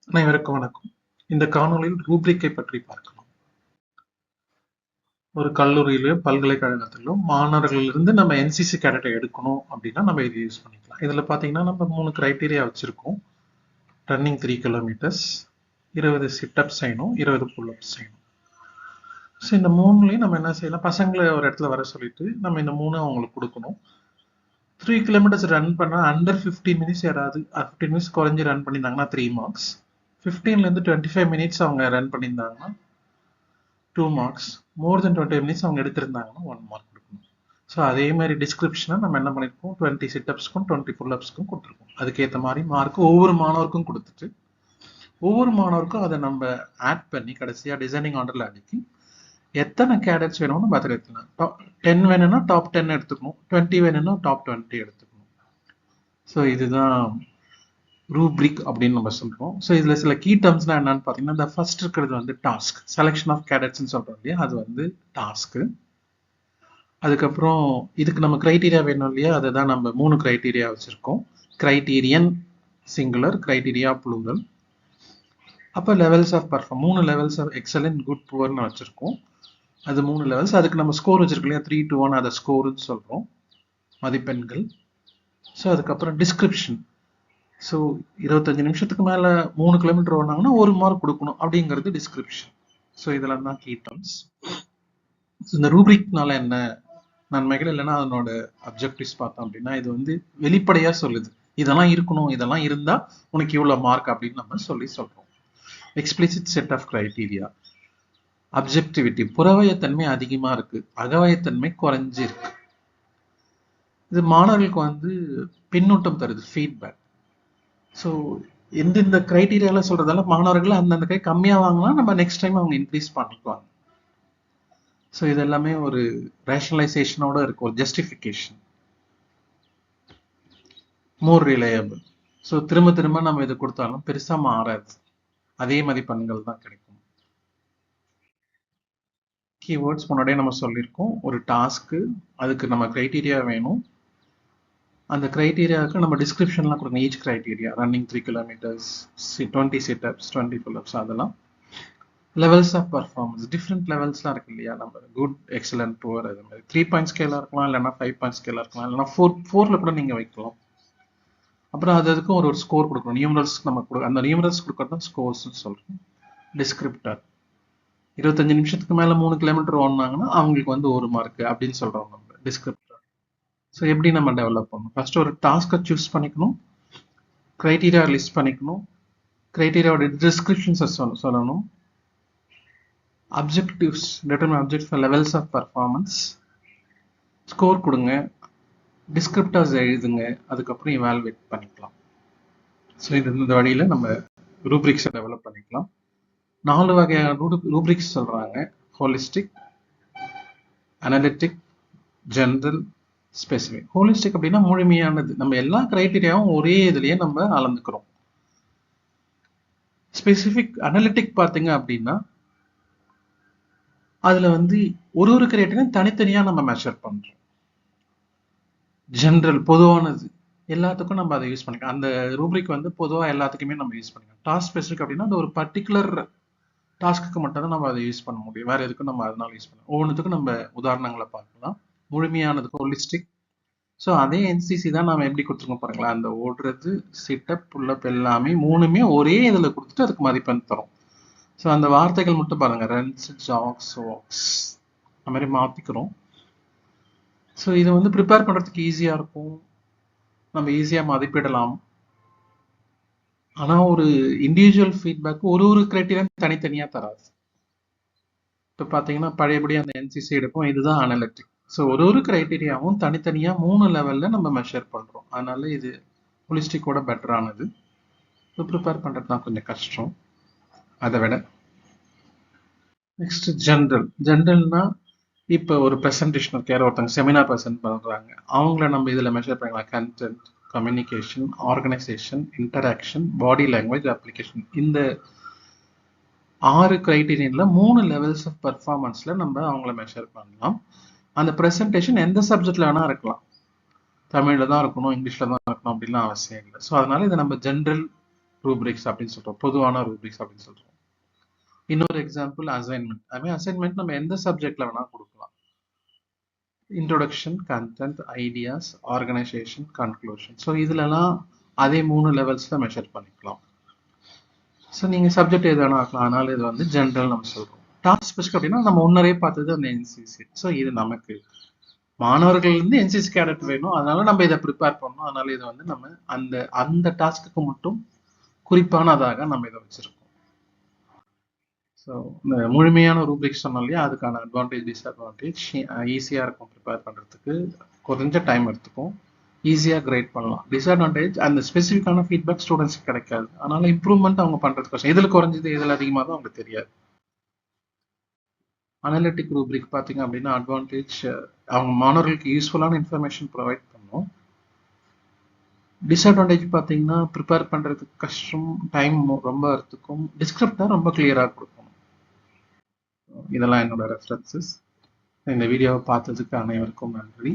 அனைவருக்கும் வணக்கம். இந்த காணொளியில் ரூப்ரிக்கை பற்றி பார்க்கலாம். ஒரு கல்லூரியிலோ பல்கலைக்கழகத்திலோ மாணவர்களிலிருந்து நம்ம என்சிசி கேடட்டை எடுக்கணும் அப்படின்னா நம்ம இது யூஸ் பண்ணிக்கலாம். இதுல பாத்தீங்கன்னா நம்ம 3 கிரைட்டீரியா வச்சிருக்கோம். ரன்னிங் 3 கிலோமீட்டர்ஸ், 20 சிட்டப்ஸ் செய்யணும், 20 புல்அப்ஸ் செய்யணும். ஸோ இந்த 3லையும் நம்ம என்ன செய்யலாம், பசங்களை ஒரு இடத்துல வர சொல்லிட்டு நம்ம இந்த 3 அவங்களுக்கு கொடுக்கணும். 3 கிலோமீட்டர்ஸ் ரன் பண்ணா அண்டர் 15 மினிட்ஸ் யாராவது 15 மினிட்ஸ் குறைஞ்சி ரன் பண்ணியிருந்தாங்கன்னா 3 மார்க்ஸ், 15லேருந்து 25 மினிட்ஸ் அவங்க ரன் பண்ணியிருந்தாங்கன்னா 2 மார்க்ஸ், மோர் தென் 20 மினிட்ஸ் அவங்க எடுத்திருந்தாங்கன்னா 1 மார்க் கொடுக்கணும். ஸோ அதே மாதிரி டிஸ்கிரிப்ஷனை நம்ம என்ன பண்ணியிருக்கோம், 20 சிட்டப்ஸ்க்கும் 20 புல்அப்ஸ்க்கும் கொடுத்துருக்கோம். அதுக்கேற்ற மாதிரி மார்க் ஒவ்வொரு மாணவருக்கும் கொடுத்துட்டு ஒவ்வொரு மாணவருக்கும் அதை நம்ம ஆட் பண்ணி கடைசியாக டிசைனிங் ஆர்டரில் அடுக்கி எத்தனை கேடட்ஸ் வேணும்னு பார்த்து எடுத்துக்கலாம். 10 வேணும்னா டாப் 10 எடுத்துக்கணும், 20 வேணும்னா டாப் 20 எடுத்துக்கணும். ஸோ இதுதான் ரூப்ரிக் அப்படின்னு நம்ம சொல்றோம். ஸோ இதுல சில கீ டேர்ம்ஸ்லாம் என்னன்னு பார்த்தீங்கன்னா, இந்த ஃபர்ஸ்ட் இருக்கிறது வந்து டாஸ்க், செலெக்ஷன் ஆஃப் கேடட்ஸ்ன்னு சொல்றோம் இல்லையா, அது வந்து டாஸ்க்கு. அதுக்கப்புறம் இதுக்கு நம்ம கிரைட்டீரியா வேணும் இல்லையா, அதுதான் நம்ம 3 கிரைட்டீரியா வச்சிருக்கோம். Criterion singular, criteria plural. அப்போ levels of perform 3 levels of excellent, good, புவர்னு வச்சிருக்கோம். அது 3 லெவல்ஸ். அதுக்கு நம்ம ஸ்கோர் வச்சிருக்கோம் இல்லையா, 3 to 1, அதை ஸ்கோர்னு சொல்றோம், மதிப்பெண்கள். ஸோ அதுக்கப்புறம் டிஸ்கிரிப்ஷன். ஸோ 25 நிமிஷத்துக்கு மேலே 3 கிலோமீட்டர் ஓடினாங்கன்னா 1 மார்க் கொடுக்கணும் அப்படிங்கிறது டிஸ்கிரிப்ஷன். ஸோ இதெல்லாம் தான் கீ டேர்ம்ஸ். இந்த ரூப்ரிக்னால என்ன நன்மைகள் இல்லைன்னா அதனோட அப்ஜெக்டிவ்ஸ் பார்த்தோம் அப்படின்னா, இது வந்து வெளிப்படையாக சொல்லுது, இதெல்லாம் இருக்கணும், இதெல்லாம் இருந்தால் உனக்கு இவ்வளோ மார்க் அப்படின்னு நம்ம சொல்றோம். Explicit set of criteria. Objectivity, புறவயத்தன்மை அதிகமாக இருக்கு, அகவயத்தன்மை குறைஞ்சி இருக்கு. இது மாணவர்களுக்கு வந்து பின்னூட்டம் தருது, ஃபீட்பேக். ஸோ எந்தெந்த கிரைட்டீரியால சொல்றதால மாணவர்கள் அந்தந்த கை கம்மியாக வாங்கினா நம்ம நெக்ஸ்ட் டைம் அவங்க இன்க்ரீஸ் பண்ணிக்குவாங்க. ஸோ இது எல்லாமே ஒரு ரேஷனலைசேஷனோட இருக்கு, ஒரு ஜஸ்டிஃபிகேஷன். மோர் ரிலையபிள். ஸோ திரும்ப திரும்ப நம்ம இது கொடுத்தாலும் பெருசா மாறாது, அதே மதிப்பெண்கள் தான் கிடைக்கும். கீவேர்ட்ஸ் முன்னாடியே நம்ம சொல்லியிருக்கோம். ஒரு டாஸ்க்கு, அதுக்கு நம்ம கிரைட்டீரியா வேணும். அந்த கிரைட்டீரியாவுக்கு நம்ம டிஸ்கிரிப்ஷன்லாம் கொடுக்கணும். Each criteria, running 3 kilometres, 20 sit-ups, 20 pull-ups, அதெல்லாம். லெவல்ஸ் ஆஃப் பர்ஃபார்மன்ஸ், டிஃப்ரெண்ட் லெவல்ஸ்லாம் இருக்கு இல்லையா, நம்ம குட், எக்ஸலன்ட், புவர், அது மாதிரி 3 பாயிண்ட் ஸ்கேலாக இருக்கலாம், இல்லைன்னா 5 பாயிண்ட் ஸ்கேலாக இருக்கலாம், இல்லைன்னா 4ல கூட நீங்கள் வைக்கலாம். அப்புறம் அதுக்கும் ஒரு ஸ்கோர் கொடுக்கணும். நியூமரல்ஸ் நம்ம அந்த நியூமரல்ஸ் கொடுக்கறது தான் ஸ்கோர்ஸ்னு சொல்கிறோம். டிஸ்கிரிப்டர், 25 நிமிஷத்துக்கு மேலே 3 கிலோமீட்டர் ஓடினாங்கன்னா அவங்களுக்கு வந்து 1 மார்க் அப்படின்னு சொல்கிறோம் நம்ம டிஸ்கிரிப்டர். ஸோ எப்படி நம்ம டெவலப் பண்ணணும், ஃபர்ஸ்ட் ஒரு டாஸ்க்கை சூஸ் பண்ணிக்கணும், கிரைட்டீரியா லிஸ்ட் பண்ணிக்கணும், கிரைட்டீரியாவோட டிஸ்கிரிப்ஷன்ஸை சொல்லணும், objectives, determine objectives, levels of performance, score கொடுங்க, டிஸ்கிரிப்டர்ஸ் எழுதுங்க, அதுக்கப்புறம் இவால்வேட் பண்ணிக்கலாம். ஸோ இந்த வழியில் நம்ம ரூப்ரிக்ஸை டெவலப் பண்ணிக்கலாம். 4 வகையான ரூப்ரிக்ஸ் சொல்கிறாங்க. Holistic, analytic, general, specific. Holistic அப்படின்னா முழுமையானது, நம்ம எல்லா கிரைட்டீரியாவும் ஒரே இதுலயே நம்ம அளந்துக்கிறோம். ஸ்பெசிஃபிக், அனலிட்டிக் பார்த்தீங்க அப்படின்னா அதுல வந்து ஒரு கிரைட்டீரியா தனித்தனியா நம்ம மெஷர் பண்றோம். ஜென்ரல், பொதுவானது, எல்லாத்துக்கும் நம்ம அதை யூஸ் பண்ணிக்கலாம். அந்த ரூப்ரிக் வந்து பொதுவாக எல்லாத்துக்குமே நம்ம யூஸ் பண்ணிக்கலாம். டாஸ்க் ஸ்பெசிஃபிக் அப்படின்னா அந்த ஒரு பர்டிகுலர் டாஸ்க்கு மட்டும் தான் நம்ம அதை யூஸ் பண்ண முடியும், வேற எதுக்கும் நம்ம அதனால யூஸ் பண்ணலாம். ஒவ்வொன்றுத்துக்கும் நம்ம உதாரணங்களை பார்க்கலாம். முழுமையானது ஹோலிஸ்டிக். ஸோ அதே என்சிசி தான் நம்ம எப்படி கொடுத்துருக்கோம் பாருங்களா, அந்த ஓடுறது, சிட்டப், புல்லப் எல்லாமே 3மே ஒரே இதில் கொடுத்துட்டு அதுக்கு மதிப்பெண் தரும். ஸோ அந்த வார்த்தைகள் மட்டும் பாருங்க, ரன்ஸ், ஜாக்ஸ், வாக்ஸ், அந்த மாதிரி மாற்றிக்கிறோம். ஸோ இதை வந்து ப்ரிப்பேர் பண்ணுறதுக்கு ஈஸியாக இருக்கும், நம்ம ஈஸியாக மதிப்பிடலாம். ஆனால் ஒரு இண்டிவிஜுவல் ஃபீட்பேக் ஒரு கிரைட்டீரியா தனித்தனியாக தராது. இப்போ பார்த்தீங்கன்னா பழையபடி அந்த என்சிசி எடுப்போம், இதுதான் அனலிட்டிக். ஸோ ஒரு கிரைட்டீரியாவும் தனித்தனியாக 3 லெவலில் நம்ம மெஷர் பண்ணுறோம். அதனால இது ஹோலிஸ்டிக்கோட பெட்டரானது. இப்போ ப்ரிப்பேர் பண்ணுறது தான் கொஞ்சம் கஷ்டம் அதை விட. Next general. ஜென்ரல்னா இப்போ ஒரு ப்ரெசன்டேஷன் இருக்கு, யாரோ ஒருத்தவங்க செமினார் ப்ரெசென்ட் பண்ணுறாங்க, அவங்கள நம்ம இதில் மெஷர் பண்ணிக்கலாம். Content, communication, organisation, interaction, body language, application. இந்த 6 கிரைட்டீரியன்ல 3 லெவல்ஸ் ஆஃப் பர்ஃபார்மன்ஸ்ல நம்ம அவங்கள மெஷர் பண்ணலாம். அந்த ப்ரெசன்டேஷன் எந்த சப்ஜெக்ட்ல வேணா இருக்கலாம், தமிழ்ல தான் இருக்கணும், இங்கிலீஷ்ல தான் இருக்கணும் அப்படின்லாம் அவசியம் இல்லை. ஸோ அதனால இதை நம்ம ஜென்ரல் ரூப்ரிக்ஸ் அப்படின்னு சொல்றோம், பொதுவான ரூப்ரிக்ஸ் அப்படின்னு சொல்றோம். இன்னொரு எக்ஸாம்பிள் அசைன்மெண்ட். அதுமாதிரி அசைன்மெண்ட் நம்ம எந்த சப்ஜெக்ட்ல வேணா கொடுக்கலாம். Introduction, content, ideas, organisation, conclusion. So இதுலலாம் அதே 3 லெவல்ஸ்ல மெஷர் பண்ணிக்கலாம். ஸோ நீங்கள் சப்ஜெக்ட் எது வேணா ஆக்கலாம். அதனால இது வந்து ஜென்ரல் நம்ம சொல்றோம். டாஸ்க் ஸ்பெசிஃபிக் அப்படின்னா நம்ம முன்னரே பார்த்தது அந்த என்சிசி. ஸோ இது நமக்கு மாணவர்கள் இருந்து என்சிசி கேடட் வேணும், அதனால நம்ம இதை ப்ரிப்பேர் பண்ணணும். அதனால இதை வந்து நம்ம அந்த அந்த டாஸ்க்கு மட்டும் குறிப்பானதாக நம்ம இதை வச்சிருக்கோம். ஸோ இந்த முழுமையான ரூபிக்ஸ் சொன்னோம் இல்லையா, அதுக்கான அட்வான்டேஜ் டிஸ்அட்வான்டேஜ். ஈஸியாக இருக்கும் ப்ரிப்பேர் பண்ணுறதுக்கு, கொஞ்ச டைம் எடுத்துக்கும், ஈஸியாக கிரேட் பண்ணலாம். டிஸ்அட்வான்டேஜ் அந்த ஸ்பெசிஃபிக்கான ஃபீட்பேக் ஸ்டூடெண்ட்ஸ்க்கு கிடைக்காது. அதனால இம்ப்ரூவ்மெண்ட் அவங்க பண்ணுறது கஷ்டம். இதில் குறைஞ்சது இதில் அதிகமாக தான் அவங்களுக்கு தெரியாது. அனலிட்டிக் ரூப்ரிக் பார்த்தீங்க அப்படின்னா அட்வான்டேஜ், அவங்க மாணவர்களுக்கு யூஸ்ஃபுல்லான இன்ஃபர்மேஷன் ப்ரொவைட் பண்ணும். டிஸ்அட்வான்டேஜ் பார்த்தீங்கன்னா ப்ரிப்பேர் பண்ணுறதுக்கு கஷ்டம், டைம் ரொம்ப எடுத்துக்கும், டிஸ்கிரிப்டாக ரொம்ப கிளியராக கொடுக்கணும். இதெல்லாம் என்னோட ரெஃபரன்சஸ். இந்த வீடியோவை பார்த்ததுக்கு அனைவருக்கும் நன்றி.